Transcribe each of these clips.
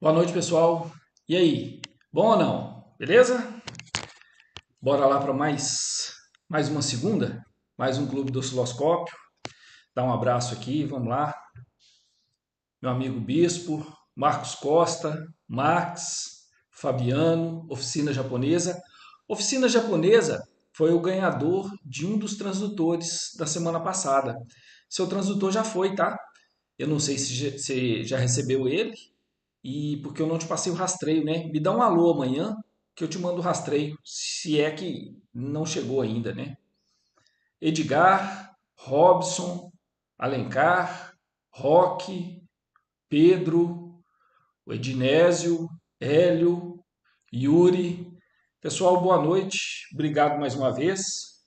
Boa noite, pessoal. E aí? Bom ou não? Beleza? Bora lá para mais uma segunda, mais um Clube do Osciloscópio. Dá um abraço aqui, vamos lá. Meu amigo Bispo, Marcos Costa, Max, Fabiano, Oficina Japonesa. Oficina Japonesa foi o ganhador de um dos transdutores da semana passada. Seu transdutor já foi, tá? Eu não sei se você já recebeu ele. E porque eu não te passei o rastreio, né? Me dá um alô amanhã que eu te mando o rastreio, se é que não chegou ainda, né? Edgar, Robson, Alencar, Roque, Pedro, o Edinésio, Hélio, Yuri. Pessoal, boa noite. Obrigado mais uma vez.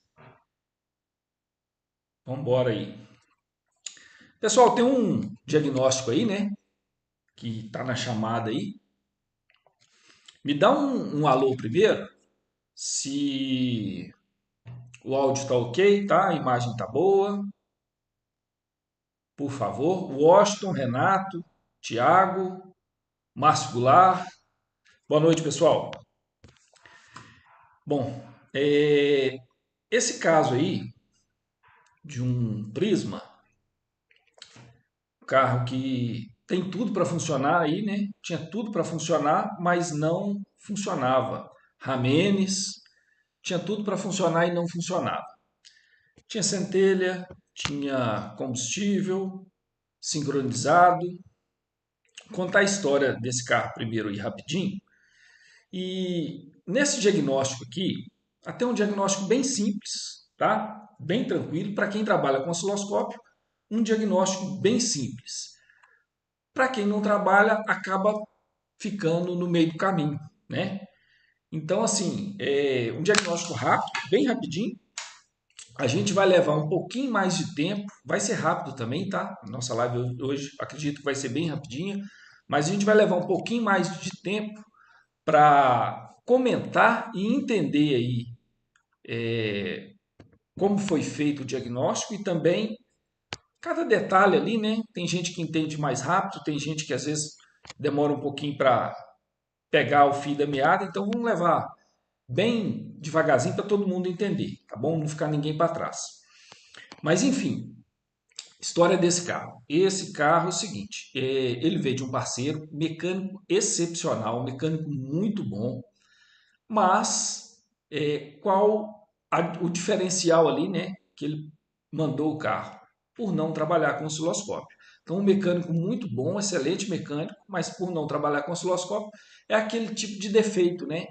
Vamos embora aí. Pessoal, tem um diagnóstico aí, né? Que tá na chamada aí. Me dá um alô primeiro, se o áudio está ok, tá? A imagem está boa. Por favor. Washington, Renato, Tiago, Márcio Goulart. Boa noite, pessoal. Bom, esse caso aí de um Prisma, um carro que tem tudo para funcionar aí, né? Tinha tudo para funcionar, mas não funcionava. Ramenes, tinha tudo para funcionar e não funcionava. Tinha centelha, tinha combustível, sincronizado. Contar a história desse carro primeiro e rapidinho. E nesse diagnóstico aqui, até um diagnóstico bem simples, tá? Bem tranquilo para quem trabalha com osciloscópio, um diagnóstico bem simples. Para quem não trabalha, acaba ficando no meio do caminho, né? Então, assim, é um diagnóstico rápido, bem rapidinho. A gente vai levar um pouquinho mais de tempo, vai ser rápido também, tá? Nossa live hoje acredito que vai ser bem rapidinha, mas a gente vai levar um pouquinho mais de tempo para comentar e entender aí como foi feito o diagnóstico e também cada detalhe ali, né? Tem gente que entende mais rápido, tem gente que às vezes demora um pouquinho para pegar o fio da meada, então vamos levar bem devagarzinho para todo mundo entender, tá bom? Não ficar ninguém para trás. Mas enfim, história desse carro. Esse carro é o seguinte: ele veio de um parceiro mecânico excepcional, um mecânico muito bom, mas qual o diferencial ali, né, que ele mandou o carro? Por não trabalhar com osciloscópio. Então, um mecânico muito bom, excelente mecânico, mas por não trabalhar com osciloscópio, é aquele tipo de defeito, né,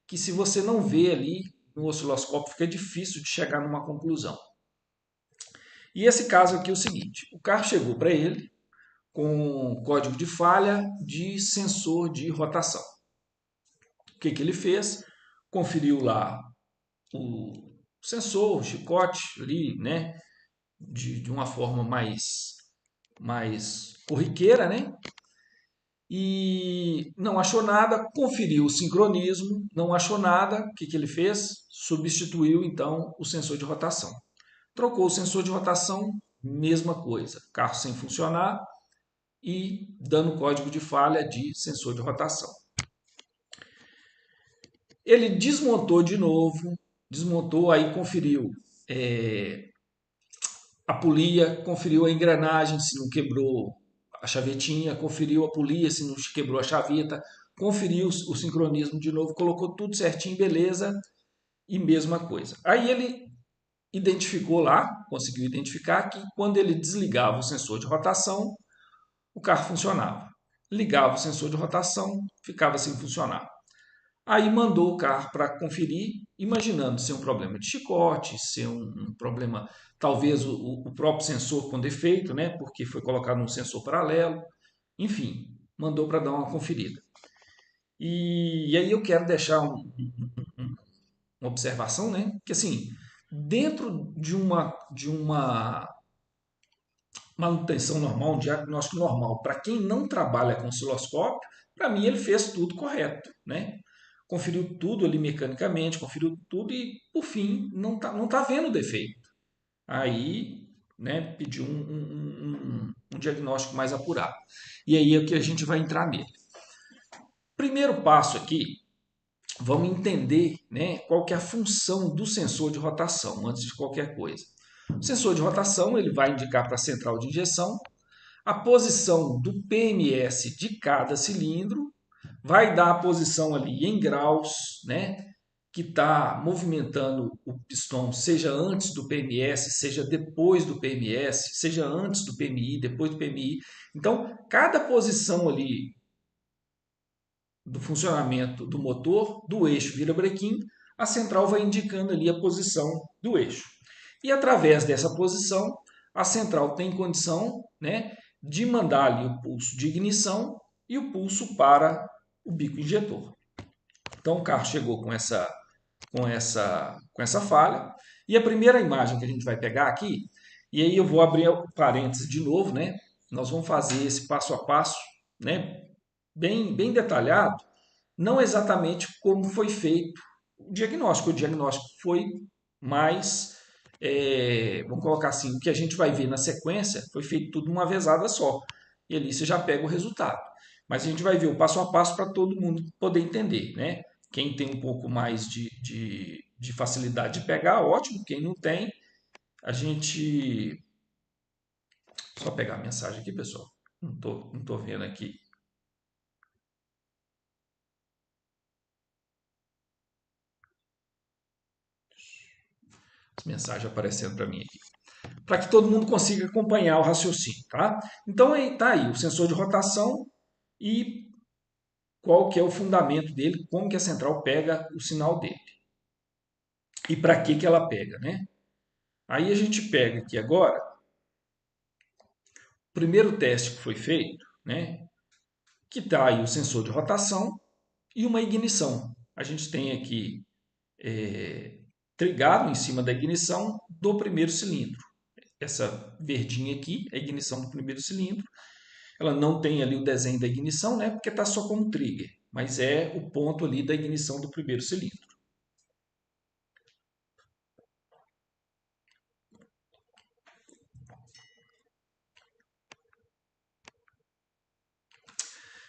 que se você não vê ali no osciloscópio, fica difícil de chegar numa conclusão. E esse caso aqui é o seguinte: o carro chegou para ele com código de falha de sensor de rotação. O que ele fez? Conferiu lá o sensor, o chicote ali, né, de uma forma mais corriqueira, né? E não achou nada, conferiu o sincronismo, não achou nada. O que ele fez? Substituiu então o sensor de rotação. Trocou o sensor de rotação, mesma coisa, carro sem funcionar e dando código de falha de sensor de rotação. Ele desmontou de novo, desmontou, aí conferiu a polia, conferiu a engrenagem se não quebrou a chavetinha, conferiu a polia se não quebrou a chaveta, conferiu o sincronismo de novo, colocou tudo certinho, beleza, e mesma coisa. Aí ele identificou lá, conseguiu identificar que quando ele desligava o sensor de rotação, o carro funcionava. Ligava o sensor de rotação, ficava sem funcionar. Aí mandou o carro para conferir, imaginando ser um problema de chicote, ser um problema, talvez o próprio sensor com defeito, né? Porque foi colocado um sensor paralelo. Enfim, mandou para dar uma conferida. E aí eu quero deixar uma observação, né? Que assim, dentro de uma manutenção normal, um diagnóstico normal, para quem não trabalha com osciloscópio, para mim ele fez tudo correto, né? Conferiu tudo ali mecanicamente, conferiu tudo e, por fim, não tá vendo defeito. Aí, né, pediu um diagnóstico mais apurado. E aí é que a gente vai entrar nele. Primeiro passo aqui, vamos entender, né, qual que é a função do sensor de rotação, antes de qualquer coisa. O sensor de rotação ele vai indicar para a central de injeção a posição do PMS de cada cilindro, vai dar a posição ali em graus, né, que está movimentando o pistão, seja antes do PMS, seja depois do PMS, seja antes do PMI, depois do PMI. Então, cada posição ali do funcionamento do motor, do eixo virabrequim, a central vai indicando ali a posição do eixo. E através dessa posição, a central tem condição, né, de mandar ali o pulso de ignição e o pulso para o bico injetor. Então o carro chegou com essa falha. E a primeira imagem que a gente vai pegar aqui, e aí eu vou abrir o parênteses de novo, né? Nós vamos fazer esse passo a passo, né? Bem detalhado, não exatamente como foi feito o diagnóstico. O diagnóstico foi mais, vamos colocar assim, o que a gente vai ver na sequência foi feito tudo uma vezada só. E ali você já pega o resultado. Mas a gente vai ver o passo a passo para todo mundo poder entender, né? Quem tem um pouco mais de facilidade de pegar, ótimo. Quem não tem, a gente. Só pegar a mensagem aqui, pessoal. Não tô vendo aqui. As mensagens aparecendo para mim aqui. Para que todo mundo consiga acompanhar o raciocínio, tá? Então tá aí o sensor de rotação e qual que é o fundamento dele, como que a central pega o sinal dele. E para que ela pega, né? Aí a gente pega aqui agora o primeiro teste que foi feito, né? Que está aí o sensor de rotação e uma ignição. A gente tem aqui trigado em cima da ignição do primeiro cilindro. Essa verdinha aqui é a ignição do primeiro cilindro. Ela não tem ali o desenho da ignição, né? Porque está só como trigger, mas é o ponto ali da ignição do primeiro cilindro.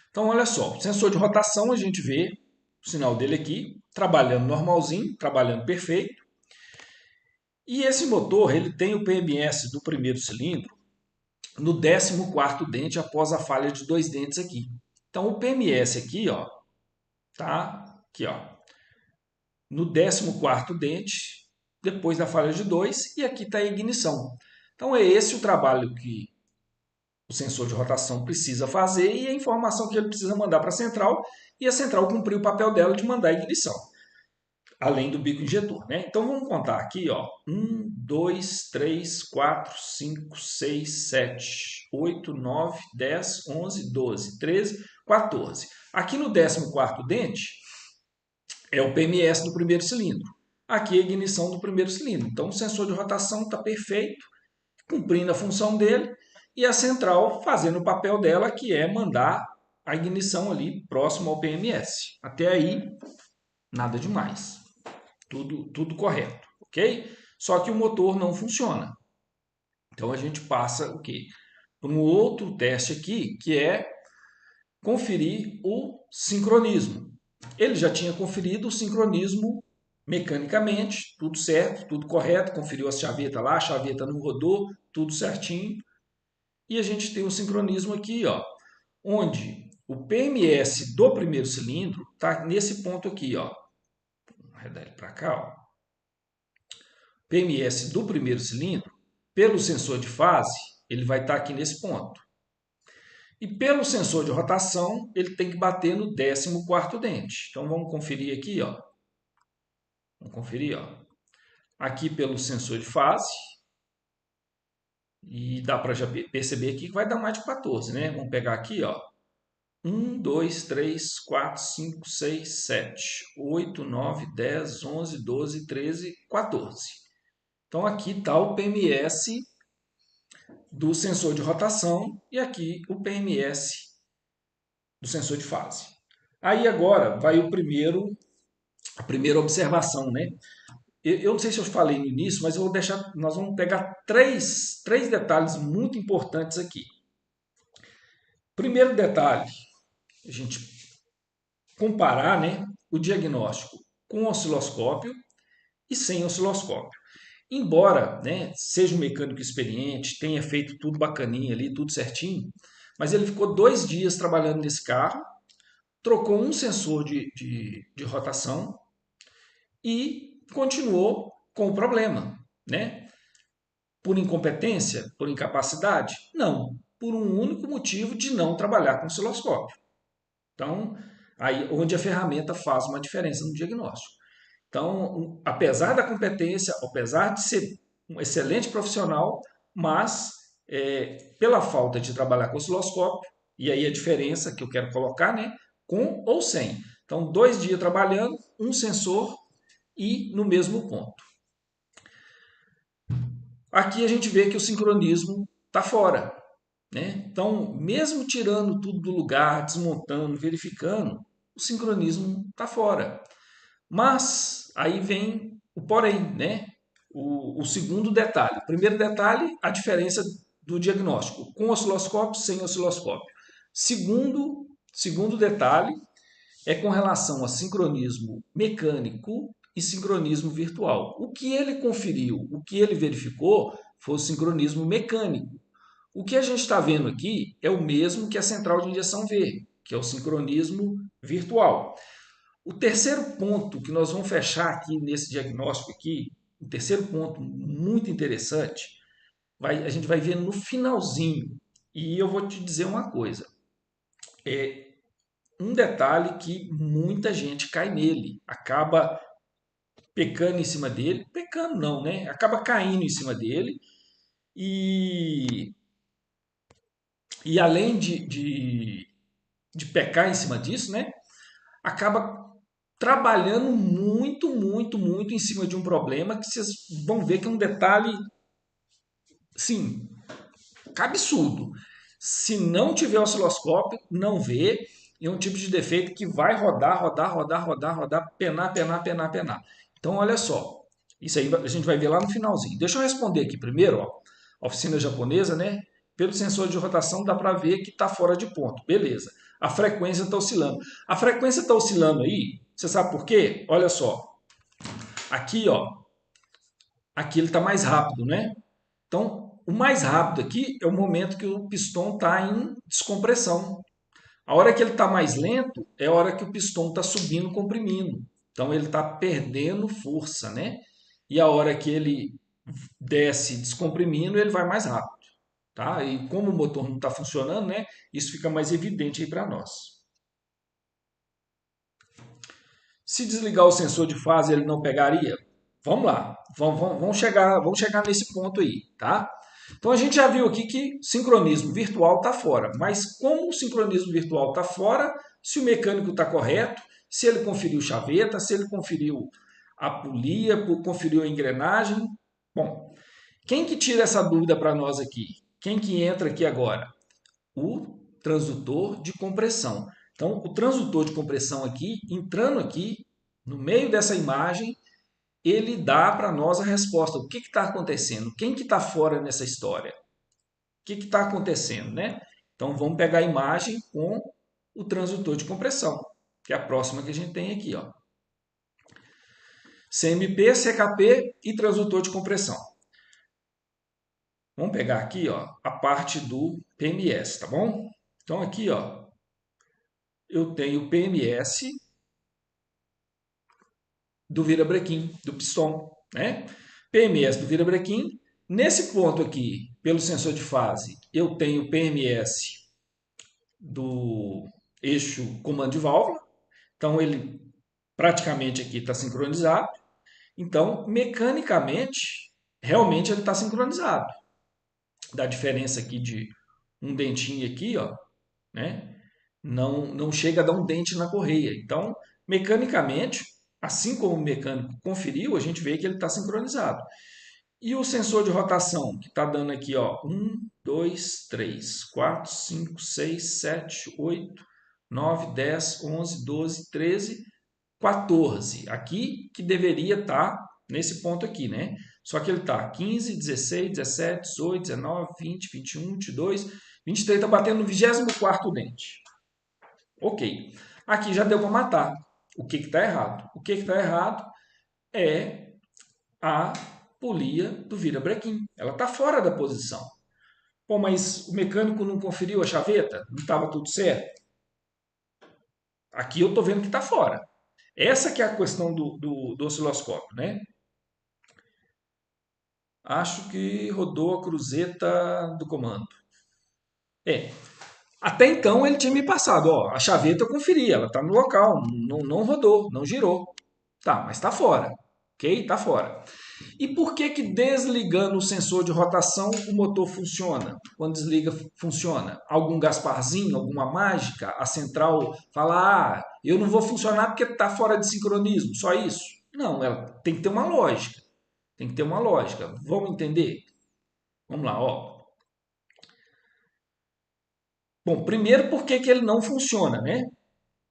Então, olha só, o sensor de rotação a gente vê o sinal dele aqui, trabalhando normalzinho, trabalhando perfeito. E esse motor ele tem o PMS do primeiro cilindro no 14º dente após a falha de 2 dentes aqui. Então o PMS aqui, ó, tá aqui, ó, no 14º dente depois da falha de 2 e aqui está a ignição. Então é esse o trabalho que o sensor de rotação precisa fazer e a informação que ele precisa mandar para a central e a central cumprir o papel dela de mandar a ignição, além do bico injetor, né? Então vamos contar aqui, ó, 1, 2, 3, 4, 5, 6, 7, 8, 9, 10, 11, 12, 13, 14. Aqui no 14º dente é o PMS do primeiro cilindro. Aqui é a ignição do primeiro cilindro. Então o sensor de rotação está perfeito, cumprindo a função dele, e a central fazendo o papel dela, que é mandar a ignição ali próximo ao PMS. Até aí, nada demais. Tudo correto, ok? Só que o motor não funciona. Então a gente passa o quê? Para um outro teste aqui, que é conferir o sincronismo. Ele já tinha conferido o sincronismo mecanicamente, tudo certo, tudo correto, conferiu a chaveta lá, a chaveta não rodou, tudo certinho. E a gente tem o sincronismo aqui, ó, onde o PMS do primeiro cilindro está nesse ponto aqui, ó. Vou arredar ele para cá, ó. PMS do primeiro cilindro, pelo sensor de fase, ele vai estar aqui nesse ponto. E pelo sensor de rotação, ele tem que bater no 14º dente. Então vamos conferir aqui, ó. Vamos conferir, ó. Aqui pelo sensor de fase. E dá para já perceber aqui que vai dar mais de 14, né? Vamos pegar aqui, ó. 1, 2, 3, 4, 5, 6, 7, 8, 9, 10, 11, 12, 13, 14. Então aqui está o PMS do sensor de rotação e aqui o PMS do sensor de fase. Aí agora vai a primeira observação, né? Eu não sei se eu falei no início, mas eu vou deixar, nós vamos pegar três detalhes muito importantes aqui. Primeiro detalhe, a gente comparar, né, o diagnóstico com osciloscópio e sem osciloscópio. Embora, né, seja um mecânico experiente, tenha feito tudo bacaninha ali, tudo certinho, mas ele ficou 2 dias trabalhando nesse carro, trocou um sensor de rotação e continuou com o problema, né? Por incompetência? Por incapacidade? Não. Por um único motivo de não trabalhar com osciloscópio. Então, aí onde a ferramenta faz uma diferença no diagnóstico. Então, apesar da competência, apesar de ser um excelente profissional, mas pela falta de trabalhar com osciloscópio, e aí a diferença que eu quero colocar, né, com ou sem. Então, 2 dias trabalhando, um sensor e no mesmo ponto. Aqui a gente vê que o sincronismo está fora, né? Então, mesmo tirando tudo do lugar, desmontando, verificando, o sincronismo está fora. Mas aí vem o porém, né? O segundo detalhe. O primeiro detalhe, a diferença do diagnóstico com osciloscópio, sem osciloscópio. Segundo detalhe é com relação a sincronismo mecânico e sincronismo virtual. O que ele conferiu, o que ele verificou foi o sincronismo mecânico. O que a gente está vendo aqui é o mesmo que a central de injeção vê, que é o sincronismo virtual. O terceiro ponto que nós vamos fechar aqui nesse diagnóstico aqui, o terceiro ponto muito interessante, a gente vai ver no finalzinho. E eu vou te dizer uma coisa. Um detalhe que muita gente cai nele, acaba pecando em cima dele, pecando não, né? Acaba caindo em cima dele e, e além de pecar em cima disso, né? Acaba trabalhando muito, muito, muito em cima de um problema que vocês vão ver que é um detalhe, sim, absurdo. Se não tiver osciloscópio, não vê, e é um tipo de defeito que vai rodar, rodar, rodar, rodar, rodar, penar, penar, penar, penar. Então, olha só, isso aí a gente vai ver lá no finalzinho. Deixa eu responder aqui primeiro, ó, oficina japonesa, né? Pelo sensor de rotação dá para ver que está fora de ponto, beleza. A frequência está oscilando. A frequência está oscilando aí, você sabe por quê? Olha só, aqui, ó, aqui ele está mais rápido, né? Então, o mais rápido aqui é o momento que o pistão está em descompressão. A hora que ele está mais lento é a hora que o pistão está subindo, comprimindo. Então, ele está perdendo força, né? E a hora que ele desce descomprimindo, ele vai mais rápido. Tá? E como o motor não está funcionando, né? Isso fica mais evidente aí para nós. Se desligar o sensor de fase, ele não pegaria? Vamos lá, vamos chegar nesse ponto aí, tá? Então a gente já viu aqui que sincronismo virtual está fora, mas como o sincronismo virtual está fora, se o mecânico está correto, se ele conferiu chaveta, se ele conferiu a polia, conferiu a engrenagem, bom, quem que tira essa dúvida para nós aqui? Quem que entra aqui agora? O transdutor de compressão. Então, o transdutor de compressão aqui, entrando aqui no meio dessa imagem, ele dá para nós a resposta. O que está acontecendo? Quem que está fora nessa história? O que está acontecendo, né? Então, vamos pegar a imagem com o transdutor de compressão, que é a próxima que a gente tem aqui, ó. CMP, CKP e transdutor de compressão. Vamos pegar aqui, ó, a parte do PMS, tá bom? Então, aqui, ó, eu tenho o PMS do virabrequim, do pistão, né? PMS do virabrequim. Nesse ponto aqui, pelo sensor de fase, eu tenho PMS do eixo comando de válvula. Então, ele praticamente aqui está sincronizado. Então, mecanicamente, realmente ele está sincronizado. Dá diferença aqui de um dentinho aqui, ó, né? Não chega a dar um dente na correia. Então, mecanicamente, assim como o mecânico conferiu, a gente vê que ele está sincronizado. E o sensor de rotação, que está dando aqui, ó, 1, 2, 3, 4, 5, 6, 7, 8, 9, 10, 11, 12, 13, 14. Aqui que deveria estar nesse ponto aqui, né? Só que ele está 15, 16, 17, 18, 19, 20, 21, 22, 23, está batendo no 24º dente. Ok. Aqui já deu para matar. O que está errado? O que está errado é a polia do virabrequim. Ela está fora da posição. Pô, mas o mecânico não conferiu a chaveta? Não estava tudo certo? Aqui eu estou vendo que está fora. Essa que é a questão do osciloscópio, né? Acho que rodou a cruzeta do comando. É. Até então ele tinha me passado, ó, a chaveta eu conferi, ela está no local, não rodou, não girou. Tá, mas está fora. Ok? Está fora. E por que que desligando o sensor de rotação o motor funciona? Quando desliga, funciona? Algum Gasparzinho, alguma mágica? A central fala, ah, eu não vou funcionar porque está fora de sincronismo, só isso? Não, ela tem que ter uma lógica. Tem que ter uma lógica. Vamos entender? Vamos lá, ó. Bom, primeiro, por que que ele não funciona, né?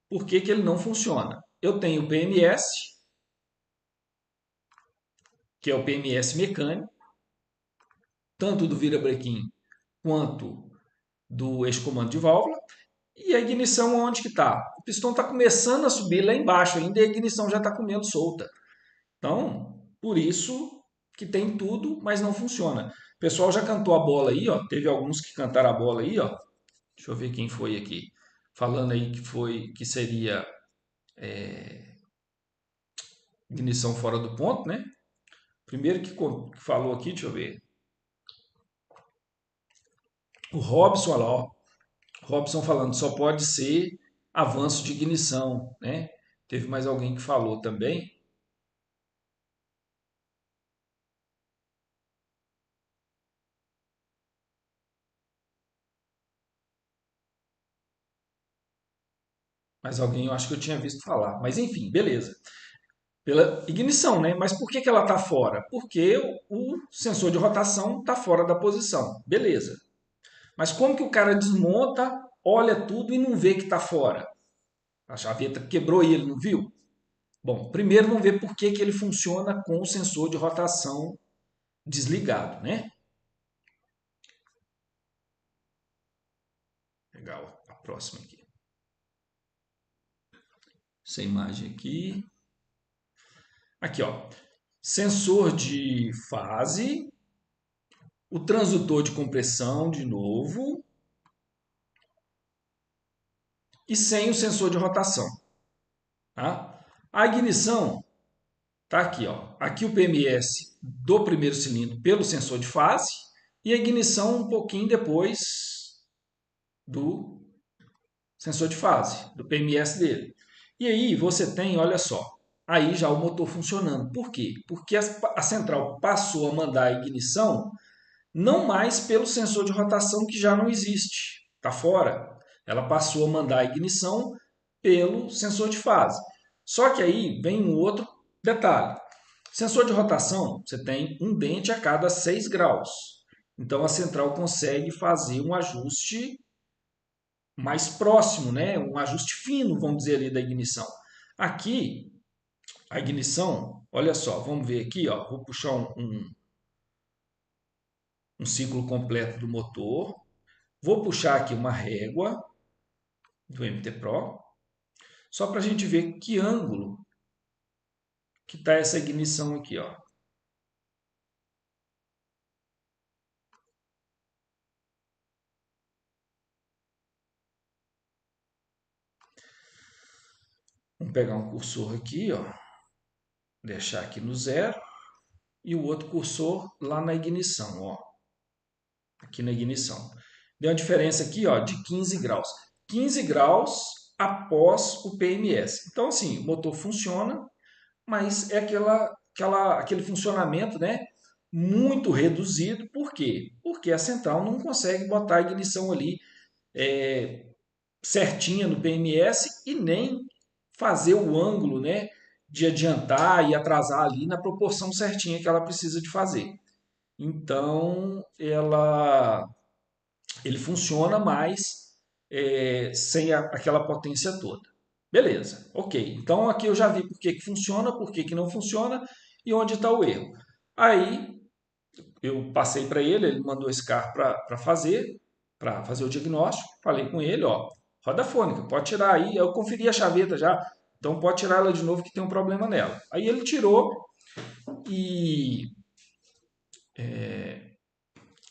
Por que que ele não funciona? Eu tenho o PMS, que é o PMS mecânico, tanto do virabrequim quanto do eixo comando de válvula. E a ignição onde que está? O pistão está começando a subir lá embaixo ainda e a ignição já está comendo solta. Então, por isso que tem tudo, mas não funciona. O pessoal já cantou a bola aí, ó. Teve alguns que cantaram a bola aí, ó. Deixa eu ver quem foi aqui. Falando aí que seria ignição fora do ponto, né? Primeiro que falou aqui, deixa eu ver. O Robson, olha lá, ó. Robson falando, só pode ser avanço de ignição, né? Teve mais alguém que falou também. Mas alguém eu acho que eu tinha visto falar. Mas enfim, beleza. Pela ignição, né? Mas por que que ela está fora? Porque o sensor de rotação está fora da posição. Beleza. Mas como que o cara desmonta, olha tudo e não vê que está fora? A chaveta quebrou e ele não viu? Bom, primeiro vamos ver por que que ele funciona com o sensor de rotação desligado, né? Legal, a próxima aqui. Essa imagem aqui. Aqui, ó. Sensor de fase, o transdutor de compressão de novo e sem o sensor de rotação. Tá? A ignição está aqui. Ó. Aqui o PMS do primeiro cilindro pelo sensor de fase e a ignição um pouquinho depois do sensor de fase, do PMS dele. E aí você tem, olha só, aí já o motor funcionando. Por quê? Porque a central passou a mandar a ignição não mais pelo sensor de rotação que já não existe, está fora. Ela passou a mandar a ignição pelo sensor de fase. Só que aí vem um outro detalhe. Sensor de rotação, você tem um dente a cada 6 graus. Então a central consegue fazer um ajuste mais próximo, né? Um ajuste fino, vamos dizer ali, da ignição. Aqui, a ignição, olha só, vamos ver aqui, ó, vou puxar um ciclo completo do motor. Vou puxar aqui uma régua do MT Pro, só para a gente ver que ângulo que está essa ignição aqui. Ó. Vamos pegar um cursor aqui, ó, deixar aqui no zero, e o outro cursor lá na ignição, ó, aqui na ignição. Deu uma diferença aqui ó, de 15 graus. 15 graus após o PMS. Então, assim, o motor funciona, mas é aquele funcionamento né, muito reduzido. Por quê? Porque a central não consegue botar a ignição ali certinha no PMS e nem fazer o ângulo né, de adiantar e atrasar ali na proporção certinha que ela precisa de fazer. Então, ele funciona mais sem aquela potência toda. Beleza, ok. Então aqui eu já vi por que funciona, por que não funciona e onde está o erro. Aí eu passei para ele, ele mandou esse carro para fazer o diagnóstico. Falei com ele, ó, roda fônica, pode tirar aí. Eu conferi a chaveta já, então pode tirar ela de novo que tem um problema nela. Aí ele tirou e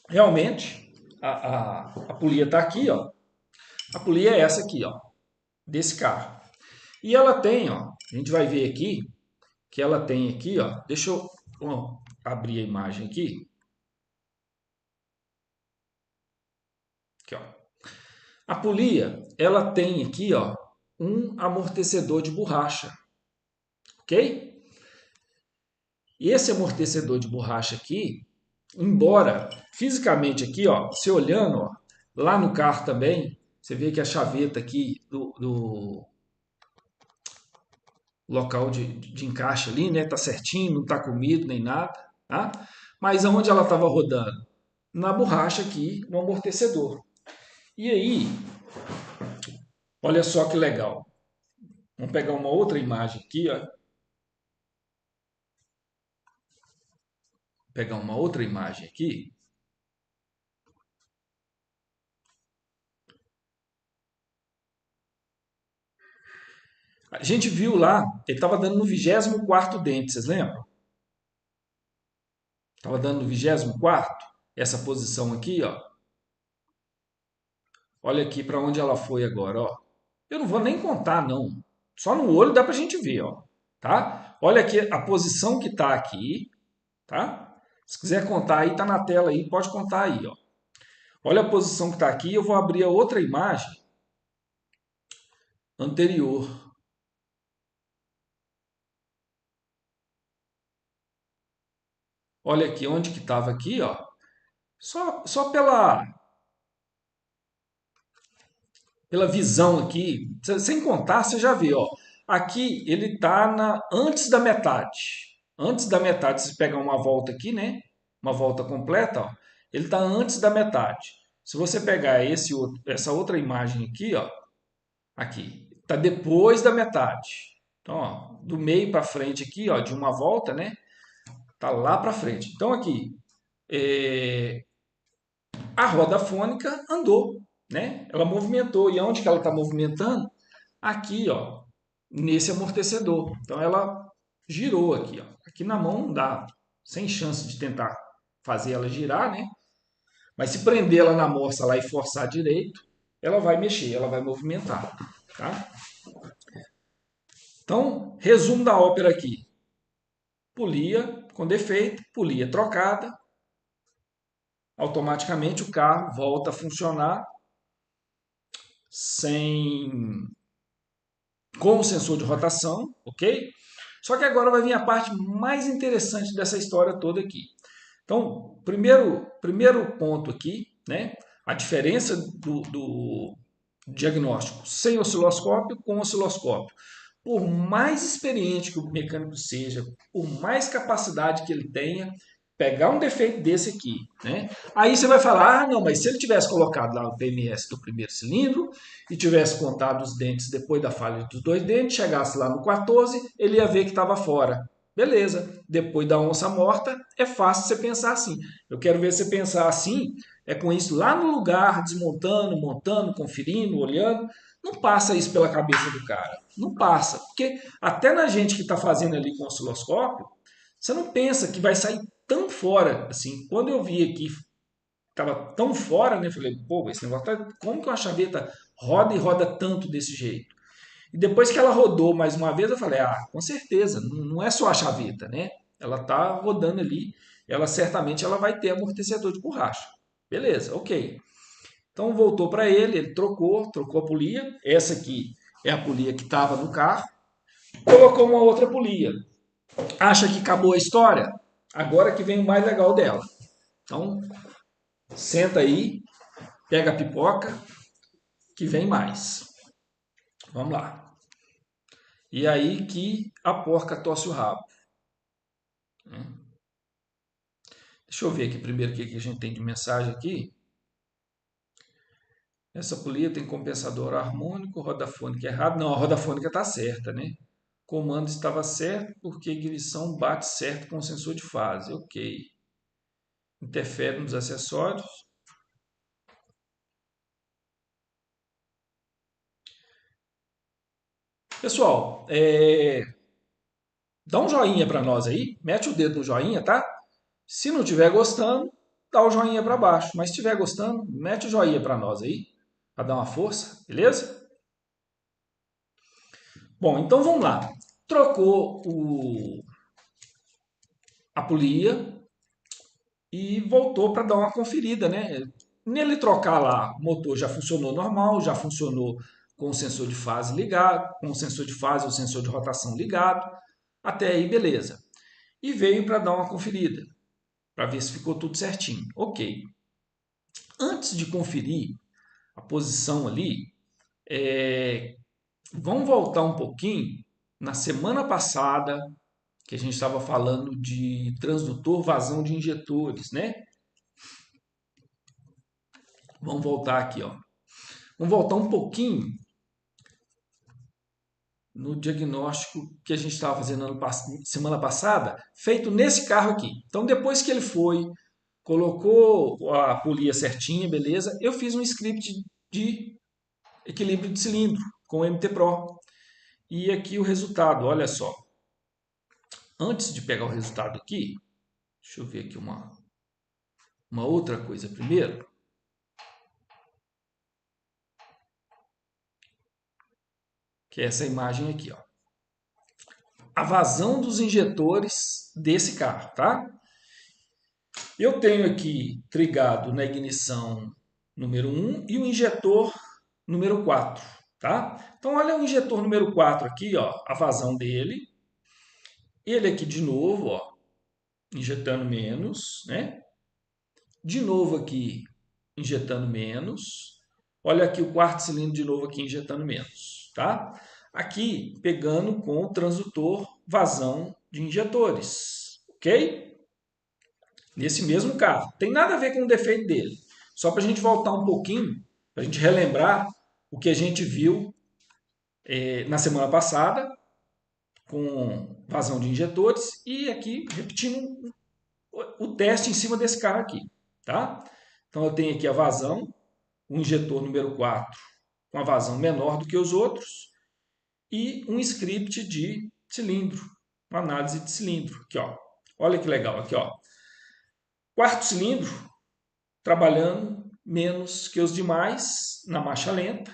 realmente a polia está aqui, ó. A polia é essa aqui, ó, desse carro. E ela tem, ó, a gente vai ver aqui, que ela tem aqui, ó, deixa eu abrir a imagem aqui. Aqui, ó. A polia, ela tem aqui, ó, um amortecedor de borracha, ok? E esse amortecedor de borracha aqui, embora fisicamente aqui, ó, você olhando, ó, lá no carro também, você vê que a chaveta aqui do local de encaixe ali, né, tá certinho, não tá comido nem nada, tá? Mas aonde ela estava rodando? Na borracha aqui, no amortecedor. E aí, olha só que legal. Vamos pegar uma outra imagem aqui, ó. Pegar uma outra imagem aqui. A gente viu lá, ele estava dando no 24º dente, vocês lembram? Estava dando no 24º, essa posição aqui, ó. Olha aqui para onde ela foi agora, ó. Eu não vou nem contar, não. Só no olho dá para a gente ver, ó. Tá? Olha aqui a posição que está aqui, tá? Se quiser contar aí, tá na tela aí, pode contar aí, ó. Olha a posição que está aqui, eu vou abrir a outra imagem anterior. Olha aqui onde que estava aqui, ó. Só pela visão aqui, sem contar, você já vê, ó. Aqui ele está antes da metade. Antes da metade, se pegar uma volta aqui, né? Uma volta completa, ó. Ele está antes da metade. Se você pegar essa outra imagem aqui, ó, aqui, está depois da metade. Então, ó, do meio para frente aqui, ó, de uma volta, né? Tá lá para frente. Então aqui, a roda fônica andou, né? Ela movimentou. E onde que ela está movimentando? Aqui, ó, nesse amortecedor. Então ela girou aqui, ó. Aqui na mão não dá, sem chance de tentar fazer ela girar, né? Mas se prender ela na morsa lá e forçar direito, ela vai mexer, ela vai movimentar, tá? Então, resumo da ópera aqui. Polia com defeito, polia trocada, automaticamente o carro volta a funcionar sem com o sensor de rotação, ok? Só que agora vai vir a parte mais interessante dessa história toda aqui. Então, primeiro ponto aqui, né? A diferença do diagnóstico sem osciloscópio com osciloscópio. Por mais experiente que o mecânico seja, por mais capacidade que ele tenha, pegar um defeito desse aqui, né? Aí você vai falar, ah, não, mas se ele tivesse colocado lá o PMS do primeiro cilindro e tivesse contado os dentes depois da falha dos dois dentes, chegasse lá no 14, ele ia ver que estava fora. Beleza, depois da onça morta, é fácil você pensar assim. Eu quero ver você pensar assim, é com isso lá no lugar, desmontando, montando, conferindo, olhando. Não passa isso pela cabeça do cara. Não passa. Porque até na gente que está fazendo ali com o osciloscópio, você não pensa que vai sair tão fora. Assim, quando eu vi aqui, estava tão fora, né? Falei, pô, esse negócio tá. Como que uma chaveta roda e roda tanto desse jeito? E depois que ela rodou mais uma vez, eu falei, ah, com certeza, não é só a chaveta, né? Ela tá rodando ali, ela certamente ela vai ter amortecedor de borracha. Beleza, ok. Então voltou para ele trocou a polia. Essa aqui é a polia que estava no carro. Colocou uma outra polia. Acha que acabou a história? Agora que vem o mais legal dela. Então, senta aí, pega a pipoca, que vem mais. Vamos lá. E aí que a porca torce o rabo. Deixa eu ver aqui primeiro o que a gente tem de mensagem aqui. Essa polia tem compensador harmônico, roda fônica errado. Não, a roda fônica está certa, né? Comando estava certo porque a ignição bate certo com o sensor de fase. Ok. Interfere nos acessórios. Pessoal, dá um joinha para nós aí, mete o dedo no joinha, tá? Se não estiver gostando, dá o joinha para baixo. Mas se estiver gostando, mete o joinha para nós aí, para dar uma força, beleza? Bom, então vamos lá. Trocou a polia e voltou para dar uma conferida, né? Nele trocar lá, o motor já funcionou normal, já funcionou com o sensor de fase ligado, com o sensor de fase ou sensor de rotação ligado. Até aí, beleza. E veio para dar uma conferida, para ver se ficou tudo certinho. Ok. Antes de conferir a posição ali, vamos voltar um pouquinho na semana passada, que a gente estava falando de transdutor, vazão de injetores, né? Vamos voltar aqui, ó. Vamos voltar um pouquinho no diagnóstico que a gente estava fazendo semana passada, feito nesse carro aqui. Então, depois que ele foi, colocou a polia certinha, beleza, eu fiz um script de equilíbrio de cilindro com o MT Pro. E aqui o resultado, olha só. Antes de pegar o resultado aqui, deixa eu ver aqui uma outra coisa primeiro. Que é essa imagem aqui, ó. A vazão dos injetores desse carro, tá? Eu tenho aqui trigado na ignição número 1 e o injetor número 4, tá? Então olha o injetor número 4 aqui, ó, a vazão dele. Ele aqui de novo, ó, injetando menos, né? De novo aqui injetando menos. Olha aqui o quarto cilindro de novo aqui injetando menos, tá? Aqui pegando com o transdutor vazão de injetores, ok? Nesse mesmo carro. Tem nada a ver com o defeito dele. Só para a gente voltar um pouquinho, para a gente relembrar o que a gente viu na semana passada com vazão de injetores e aqui repetindo o teste em cima desse carro aqui, tá? Então eu tenho aqui a vazão, o injetor número 4 com a vazão menor do que os outros e um script de cilindro, uma análise de cilindro. Aqui, ó. Olha que legal, aqui, ó. Quarto cilindro trabalhando menos que os demais na marcha lenta,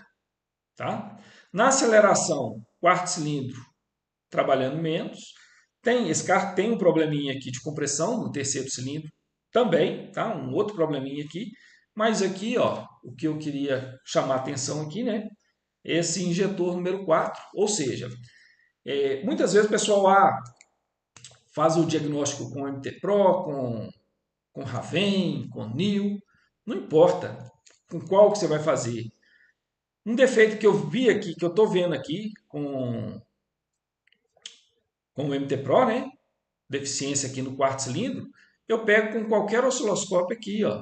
tá? Na aceleração, quarto cilindro trabalhando menos. Esse carro tem um probleminha aqui de compressão no terceiro cilindro também, tá? Um outro probleminha aqui. Mas aqui, ó, o que eu queria chamar a atenção aqui, né? Esse injetor número 4, ou seja, muitas vezes o pessoal faz o diagnóstico com MT Pro, com Raven, com NIL, não importa com qual que você vai fazer. Um defeito que eu vi aqui, que eu estou vendo aqui com o MT Pro, né? Deficiência aqui no quarto cilindro, eu pego com qualquer osciloscópio aqui, ó.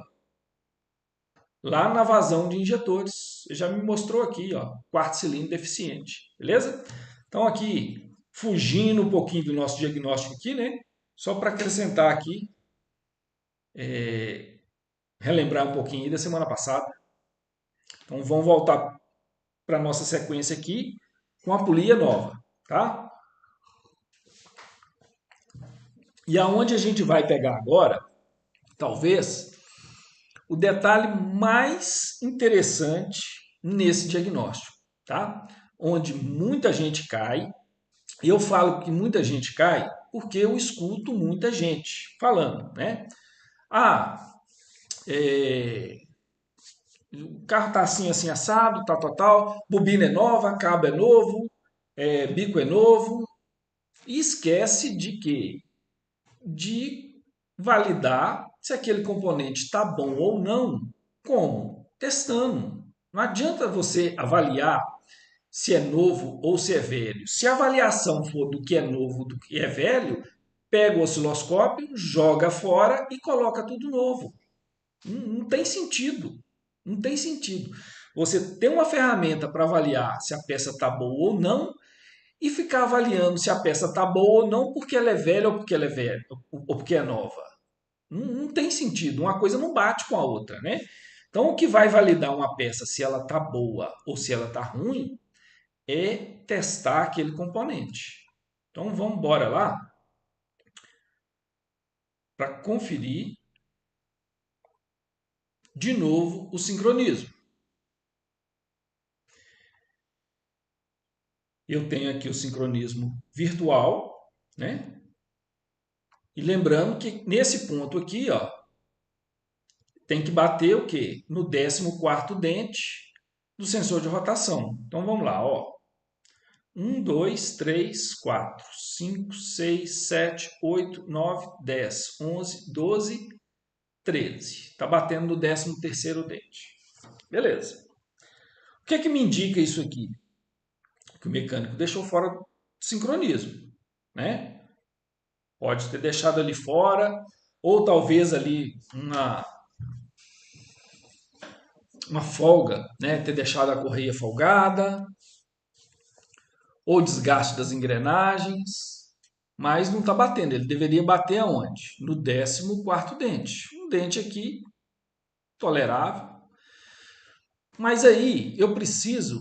Lá na vazão de injetores, já me mostrou aqui, ó, quarto cilindro deficiente, beleza? Então aqui, fugindo um pouquinho do nosso diagnóstico aqui, né? Só para acrescentar aqui, relembrar um pouquinho aí da semana passada. Então vamos voltar para a nossa sequência aqui com a polia nova, tá? E aonde a gente vai pegar agora, talvez, o detalhe mais interessante nesse diagnóstico, tá? Onde muita gente cai, e eu falo que muita gente cai porque eu escuto muita gente falando, né? Ah, o carro tá assim, assim, assado, tal, tal, tal, bobina é nova, cabo é novo, bico é novo, e esquece de quê? De validar se aquele componente está bom ou não. Como? Testando. Não adianta você avaliar se é novo ou se é velho. Se a avaliação for do que é novo, do que é velho, pega o osciloscópio, joga fora e coloca tudo novo. Não tem sentido. Não tem sentido. Você tem uma ferramenta para avaliar se a peça está boa ou não e ficar avaliando se a peça está boa ou não porque ela é velha ou porque ela é velha ou porque é nova. Não tem sentido. Uma coisa não bate com a outra, né? Então, o que vai validar uma peça se ela está boa ou se ela está ruim é testar aquele componente. Então vamos embora lá para conferir de novo o sincronismo. Eu tenho aqui o sincronismo virtual, né? E lembrando que nesse ponto aqui, ó, tem que bater o quê? No 14º dente do sensor de rotação. Então vamos lá, ó. 1, 2, 3, 4, 5, 6, 7, 8, 9, 10, 11, 12, 13. Está batendo no 13º dente. Beleza. O que me indica isso aqui? Que o mecânico deixou fora do sincronismo, né? Pode ter deixado ali fora, ou talvez ali uma folga, né? Ter deixado a correia folgada, ou desgaste das engrenagens, mas não está batendo. Ele deveria bater aonde? No 14º dente. Um dente aqui tolerável. Mas aí eu preciso,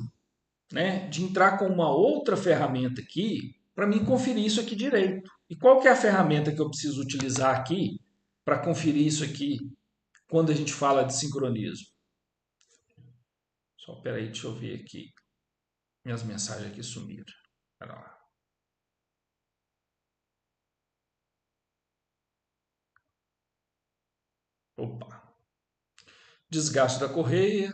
né, de entrar com uma outra ferramenta aqui para mim conferir isso aqui direito. E qual que é a ferramenta que eu preciso utilizar aqui para conferir isso aqui quando a gente fala de sincronismo? Só espera aí, deixa eu ver aqui. Minhas mensagens aqui sumiram. Espera lá. Opa. Desgaste da correia.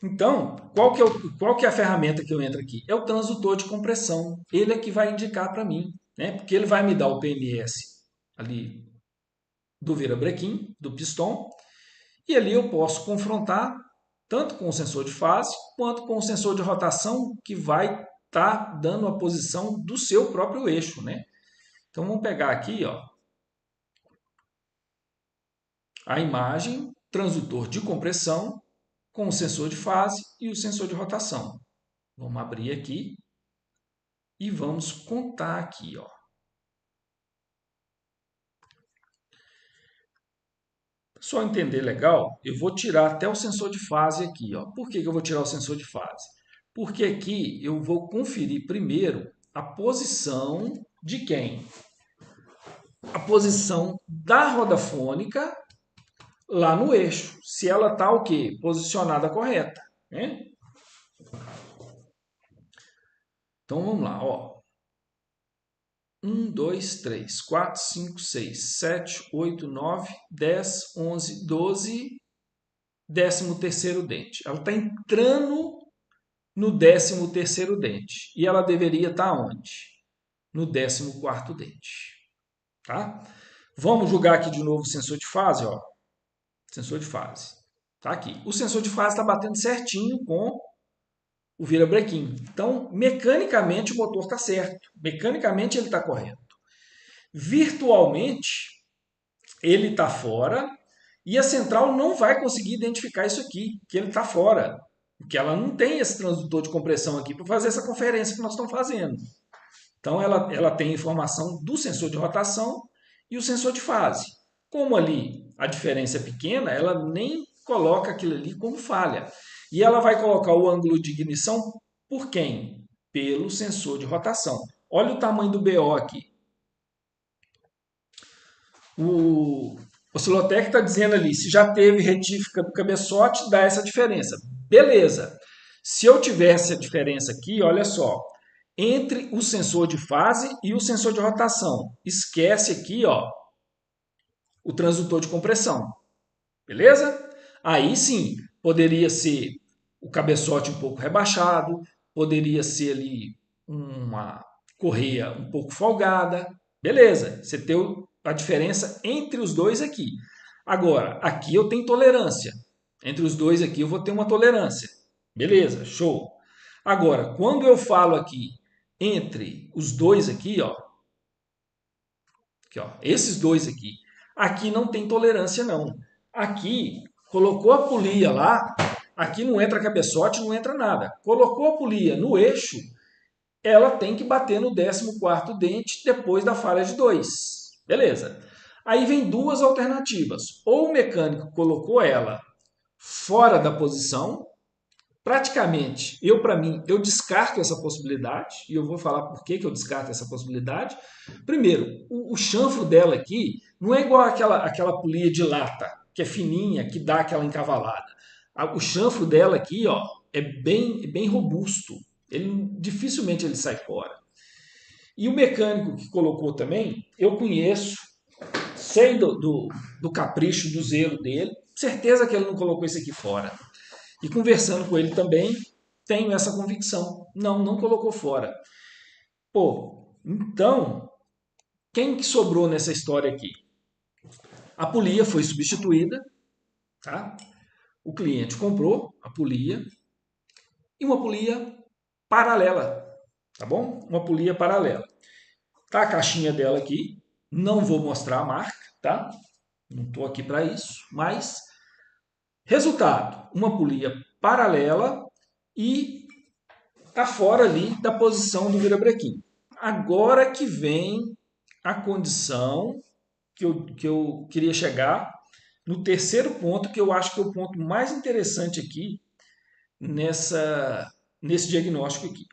Então, qual que é a ferramenta que eu entro aqui? É o transdutor de compressão. Ele é que vai indicar para mim, né? Porque ele vai me dar o PMS ali do virabrequim, do pistão, e ali eu posso confrontar tanto com o sensor de fase quanto com o sensor de rotação que vai estar dando a posição do seu próprio eixo, né? Então vamos pegar aqui, ó, a imagem, transdutor de compressão com o sensor de fase e o sensor de rotação. Vamos abrir aqui e vamos contar aqui, ó. Só entender legal, eu vou tirar até o sensor de fase aqui, ó. Por que eu vou tirar o sensor de fase? Porque aqui eu vou conferir primeiro a posição de quem? A posição da roda fônica lá no eixo. Se ela está o quê? Posicionada correta, né? Então vamos lá, ó. 1, 2, 3, 4, 5, 6, 7, 8, 9, 10, 11, 12, 13º dente. Ela está entrando no 13º dente. E ela deveria estar onde? No 14º dente. Tá? Vamos jogar aqui de novo o sensor de fase, ó. Sensor de fase. Tá aqui. O sensor de fase está batendo certinho com o virabrequim. Então, mecanicamente o motor está certo. Mecanicamente ele está correto. Virtualmente, ele está fora e a central não vai conseguir identificar isso aqui, que ele está fora. Porque ela não tem esse transdutor de compressão aqui para fazer essa conferência que nós estamos fazendo. Então, ela tem informação do sensor de rotação e o sensor de fase. Como ali a diferença é pequena, ela nem coloca aquilo ali como falha. E ela vai colocar o ângulo de ignição por quem? Pelo sensor de rotação. Olha o tamanho do BO aqui. O Oscilotec está dizendo ali, se já teve retífica do cabeçote, dá essa diferença. Beleza. Se eu tivesse a diferença aqui, olha só, entre o sensor de fase e o sensor de rotação. Esquece aqui, ó, o transdutor de compressão. Beleza? Aí sim, poderia ser o cabeçote um pouco rebaixado, poderia ser ali uma correia um pouco folgada. Beleza, você tem a diferença entre os dois aqui. Agora, aqui eu tenho tolerância. Entre os dois aqui eu vou ter uma tolerância. Beleza, show. Agora, quando eu falo aqui entre os dois aqui, ó, esses dois aqui não tem tolerância não. Aqui, colocou a polia lá, aqui não entra cabeçote, não entra nada. Colocou a polia no eixo, ela tem que bater no 14º dente depois da falha de 2. Beleza. Aí vem duas alternativas. Ou o mecânico colocou ela fora da posição, praticamente, para mim, eu descarto essa possibilidade, e eu vou falar por que eu descarto essa possibilidade. Primeiro, o chanfro dela aqui não é igual aquela polia de lata, que é fininha, que dá aquela encavalada. O chanfro dela aqui, ó, é bem robusto. Dificilmente ele sai fora. E o mecânico que colocou também, eu conheço, sei do capricho, do zelo dele, certeza que ele não colocou isso aqui fora. E conversando com ele também, tenho essa convicção. Não colocou fora. Pô, então, quem que sobrou nessa história aqui? A polia foi substituída, tá? O cliente comprou a polia e uma polia paralela, tá bom? Uma polia paralela. Tá a caixinha dela aqui, não vou mostrar a marca, tá? Não estou aqui para isso, mas resultado, uma polia paralela e tá fora ali da posição do virabrequim. Agora que vem a condição que eu queria chegar no terceiro ponto, que eu acho que é o ponto mais interessante aqui nesse diagnóstico aqui.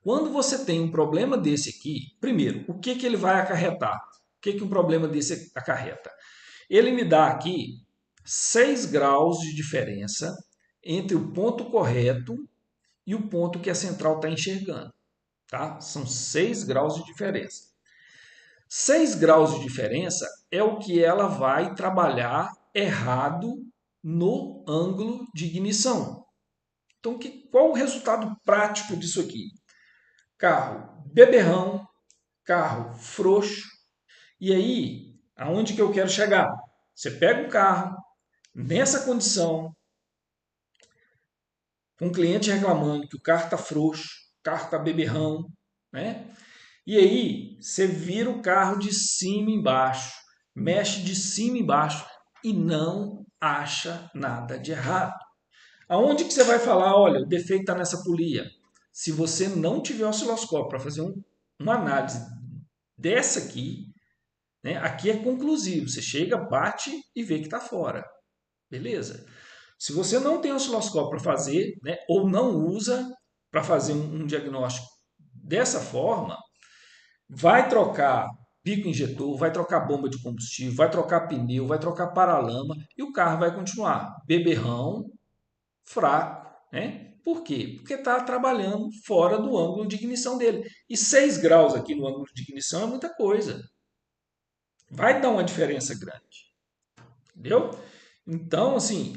Quando você tem um problema desse aqui, primeiro, o que ele vai acarretar? O que um problema desse acarreta? Ele me dá aqui 6 graus de diferença entre o ponto correto e o ponto que a central está enxergando. Tá? São 6 graus de diferença. 6 graus de diferença é o que ela vai trabalhar errado no ângulo de ignição. Então, qual o resultado prático disso aqui? Carro beberrão, carro frouxo. E aí, aonde que eu quero chegar? Você pega um carro nessa condição, com um cliente reclamando que o carro está frouxo, o carro está beberrão, né? E aí, você vira o carro de cima embaixo, mexe de cima embaixo e não acha nada de errado. Aonde que você vai falar, olha, o defeito está nessa polia? Se você não tiver osciloscópio para fazer uma análise dessa aqui, né, aqui é conclusivo. Você chega, bate e vê que está fora. Beleza? Se você não tem osciloscópio para fazer, né, ou não usa para fazer um diagnóstico dessa forma, vai trocar bico injetor, vai trocar bomba de combustível, vai trocar pneu, vai trocar paralama e o carro vai continuar beberrão, fraco, né? Por quê? Porque está trabalhando fora do ângulo de ignição dele. E 6 graus aqui no ângulo de ignição é muita coisa. Vai dar uma diferença grande. Entendeu? Então, assim,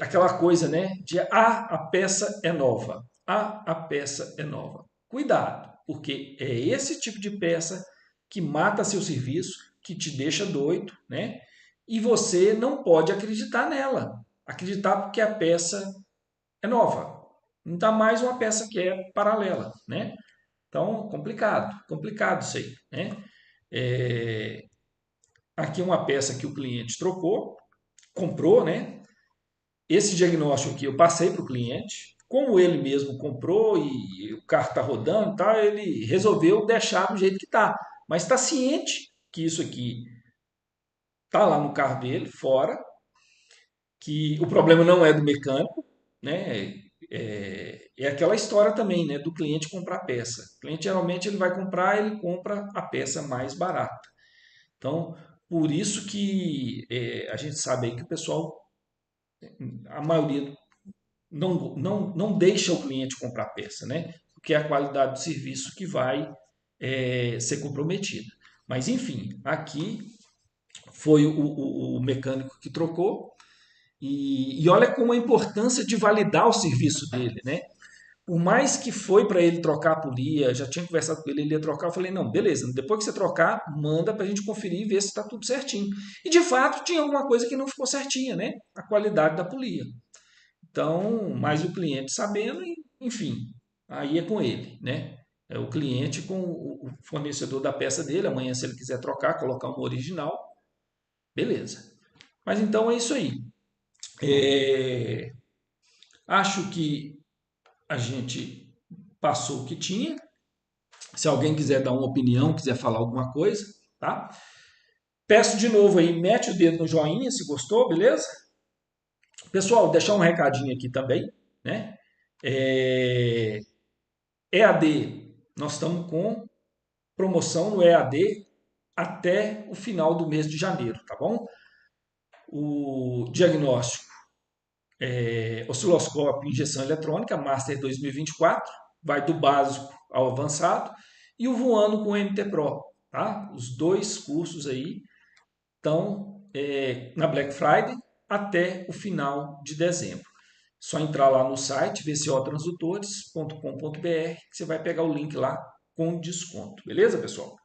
aquela coisa, né? De a peça é nova. A peça é nova. Cuidado, porque é esse tipo de peça que mata seu serviço, que te deixa doido, né? E você não pode acreditar nela. Acreditar porque a peça é nova. Ainda mais uma peça que é paralela, né? Então, complicado isso aí, né? Aqui é uma peça que o cliente trocou, comprou, né? Esse diagnóstico aqui eu passei para o cliente. Como ele mesmo comprou e o carro está rodando, tá, ele resolveu deixar do jeito que está. Mas está ciente que isso aqui está lá no carro dele, fora, que o problema não é do mecânico, né? É aquela história também, né? Do cliente comprar peça. O cliente geralmente ele vai comprar, ele compra a peça mais barata. Então, por isso que a gente sabe aí que o pessoal, a maioria não deixa o cliente comprar peça, né? Porque é a qualidade do serviço que vai ser comprometida. Mas enfim, aqui foi o mecânico que trocou e olha como a importância de validar o serviço dele, né? Por mais que foi para ele trocar a polia, já tinha conversado com ele, ele ia trocar, eu falei, não, beleza, depois que você trocar, manda para a gente conferir e ver se está tudo certinho. E de fato tinha alguma coisa que não ficou certinha, né? A qualidade da polia. Então, mais o cliente sabendo, enfim, aí é com ele, né? É o cliente com o fornecedor da peça dele, amanhã se ele quiser trocar, colocar uma original, beleza. Mas então é isso aí. É, acho que a gente passou o que tinha. Se alguém quiser dar uma opinião, quiser falar alguma coisa, tá? Peço de novo aí, mete o dedo no joinha se gostou, beleza? Pessoal, deixar um recadinho aqui também, né? É, EAD, nós estamos com promoção no EAD até o final do mês de janeiro, tá bom? O diagnóstico osciloscópio injeção eletrônica, Master 2024, vai do básico ao avançado, e o voando com o MT Pro, tá? Os dois cursos aí estão na Black Friday até o final de dezembro. Só entrar lá no site vcotransdutores.com.br que você vai pegar o link lá com desconto, beleza, pessoal?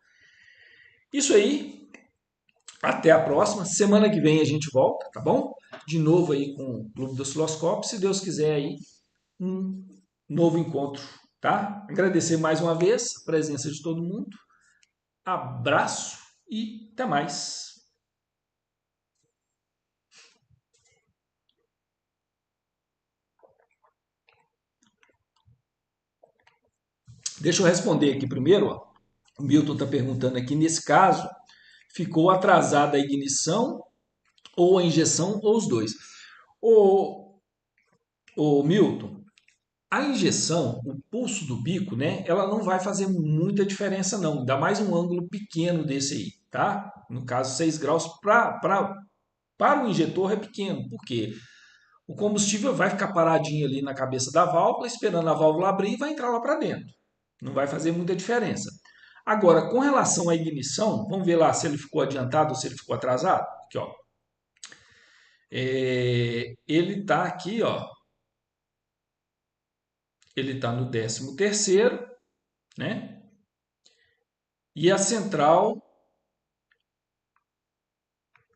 Isso aí, até a próxima. Semana que vem a gente volta, tá bom? De novo aí com o Clube do Osciloscópio. Se Deus quiser aí, um novo encontro, tá? Agradecer mais uma vez a presença de todo mundo. Abraço e até mais. Deixa eu responder aqui primeiro. Ó. O Milton está perguntando aqui, nesse caso, ficou atrasada a ignição ou a injeção ou os dois. O Milton, a injeção, o pulso do bico, né, ela não vai fazer muita diferença não, ainda mais um ângulo pequeno desse aí, tá? No caso 6 graus para o injetor é pequeno, porque o combustível vai ficar paradinho ali na cabeça da válvula, esperando a válvula abrir e vai entrar lá para dentro. Não vai fazer muita diferença. Agora, com relação à ignição, vamos ver lá se ele ficou adiantado ou se ele ficou atrasado. Aqui, ó. Ele está aqui, ó. Ele está no 13º, né? E a central,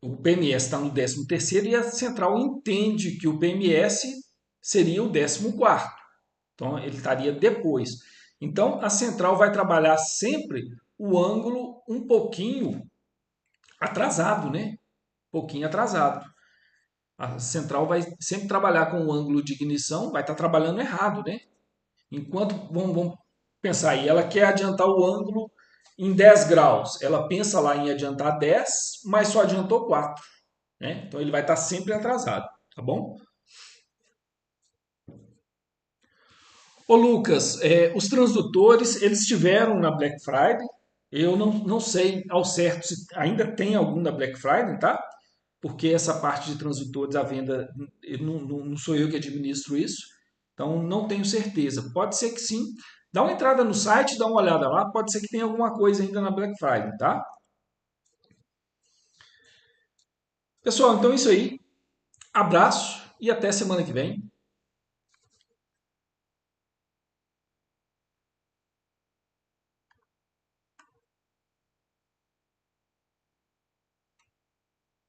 o PMS está no 13º e a central entende que o PMS seria o 14º. Então, ele estaria depois. Então, a central vai trabalhar sempre o ângulo um pouquinho atrasado, né? Um pouquinho atrasado. A central vai sempre trabalhar com o ângulo de ignição, vai estar trabalhando errado, né? Enquanto, vamos pensar aí, ela quer adiantar o ângulo em 10 graus. Ela pensa lá em adiantar 10, mas só adiantou 4. Né? Então ele vai estar sempre atrasado, tá bom? Ô Lucas, os transdutores, eles estiveram na Black Friday. Eu não sei ao certo se ainda tem algum da Black Friday, tá? Porque essa parte de transdutores, a venda, não sou eu que administro isso. Então não tenho certeza. Pode ser que sim. Dá uma entrada no site, dá uma olhada lá. Pode ser que tenha alguma coisa ainda na Black Friday, tá? Pessoal, então é isso aí. Abraço e até semana que vem.